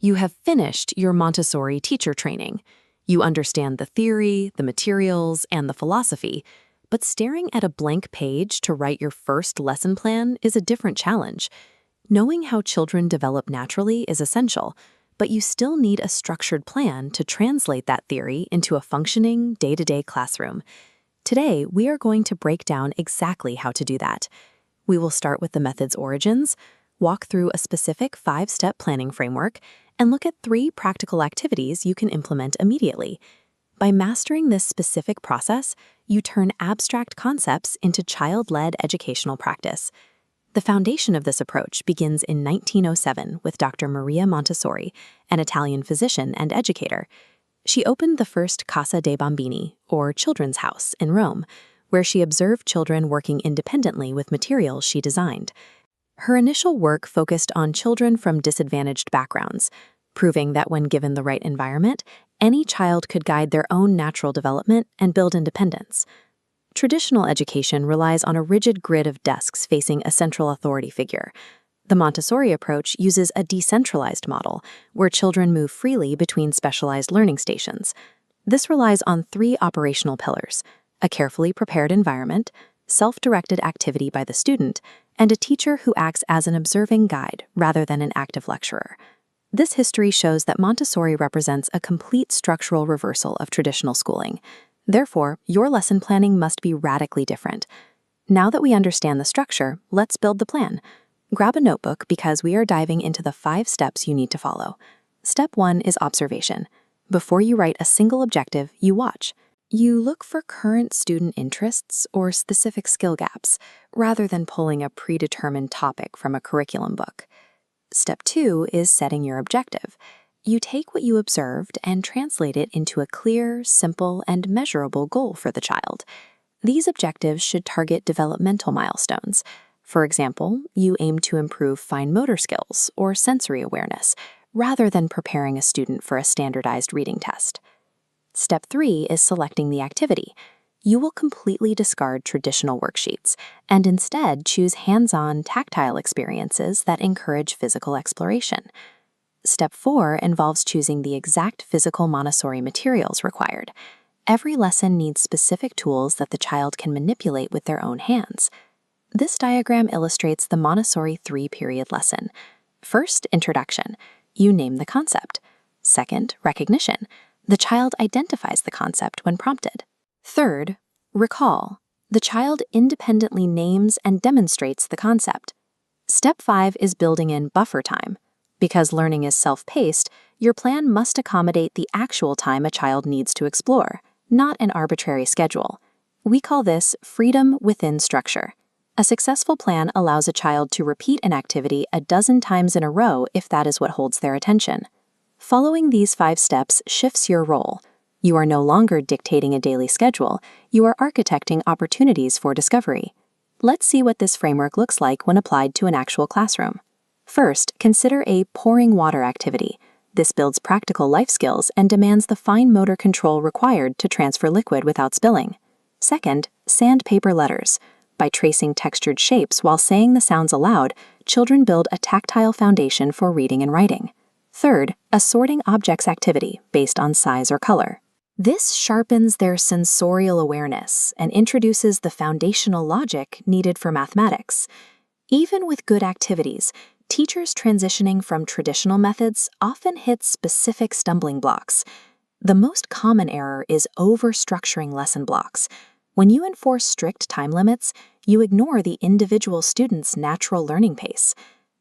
You have finished your Montessori teacher training. You understand the theory, the materials, and the philosophy, but staring at a blank page to write your first lesson plan is a different challenge. Knowing how children develop naturally is essential, but you still need a structured plan to translate that theory into a functioning, day-to-day classroom. Today, we are going to break down exactly how to do that. We will start with the method's origins, walk through a specific 5-step planning framework, and look at 3 practical activities you can implement immediately. By mastering this specific process, you turn abstract concepts into child-led educational practice. The foundation of this approach begins in 1907 with Dr. Maria Montessori, an Italian physician and educator. She opened the first Casa dei Bambini, or Children's House, in Rome, where she observed children working independently with materials she designed. Her initial work focused on children from disadvantaged backgrounds, proving that when given the right environment, any child could guide their own natural development and build independence. Traditional education relies on a rigid grid of desks facing a central authority figure. The Montessori approach uses a decentralized model, where children move freely between specialized learning stations. This relies on 3 operational pillars: a carefully prepared environment, self-directed activity by the student, and a teacher who acts as an observing guide rather than an active lecturer. This history shows that Montessori represents a complete structural reversal of traditional schooling. Therefore, your lesson planning must be radically different. Now that we understand the structure, let's build the plan. Grab a notebook because we are diving into the 5 steps you need to follow. Step 1 is observation. Before you write a single objective, you watch. You look for current student interests or specific skill gaps, rather than pulling a predetermined topic from a curriculum book. Step 2 is setting your objective. You take what you observed and translate it into a clear, simple, and measurable goal for the child. These objectives should target developmental milestones. For example, you aim to improve fine motor skills or sensory awareness, rather than preparing a student for a standardized reading test. Step 3 is selecting the activity. You will completely discard traditional worksheets and instead choose hands-on, tactile experiences that encourage physical exploration. Step 4 involves choosing the exact physical Montessori materials required. Every lesson needs specific tools that the child can manipulate with their own hands. This diagram illustrates the Montessori 3-period lesson. First, introduction. You name the concept. Second, recognition. The child identifies the concept when prompted. Third, recall. The child independently names and demonstrates the concept. Step 5 is building in buffer time. Because learning is self-paced, your plan must accommodate the actual time a child needs to explore, not an arbitrary schedule. We call this freedom within structure. A successful plan allows a child to repeat an activity a dozen times in a row if that is what holds their attention. Following these 5 steps shifts your role. You are no longer dictating a daily schedule, you are architecting opportunities for discovery. Let's see what this framework looks like when applied to an actual classroom. First, consider a pouring water activity. This builds practical life skills and demands the fine motor control required to transfer liquid without spilling. Second, sandpaper letters. By tracing textured shapes while saying the sounds aloud, children build a tactile foundation for reading and writing. Third, a sorting objects activity based on size or color. This sharpens their sensorial awareness and introduces the foundational logic needed for mathematics. Even with good activities, teachers transitioning from traditional methods often hit specific stumbling blocks. The most common error is over-structuring lesson blocks. When you enforce strict time limits, you ignore the individual student's natural learning pace.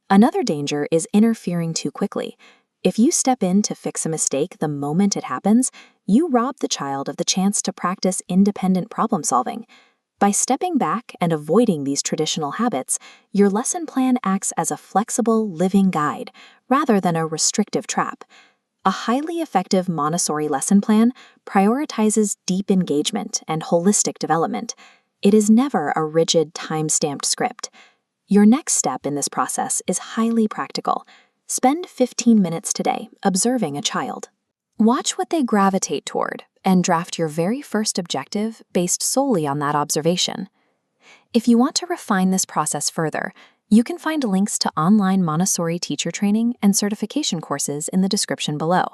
Another danger is interfering too quickly. If you step in to fix a mistake the moment it happens, you rob the child of the chance to practice independent problem solving. By stepping back and avoiding these traditional habits, your lesson plan acts as a flexible, living guide, rather than a restrictive trap. A highly effective Montessori lesson plan prioritizes deep engagement and holistic development. It is never a rigid, time-stamped script. Your next step in this process is highly practical. Spend 15 minutes today observing a child. Watch what they gravitate toward and draft your very first objective based solely on that observation. If you want to refine this process further, You can find links to online Montessori teacher training and certification courses in the description below.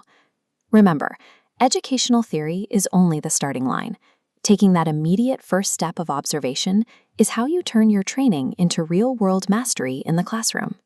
Remember, educational theory is only the starting line. Taking that immediate first step of observation is how you turn your training into real-world mastery in the classroom.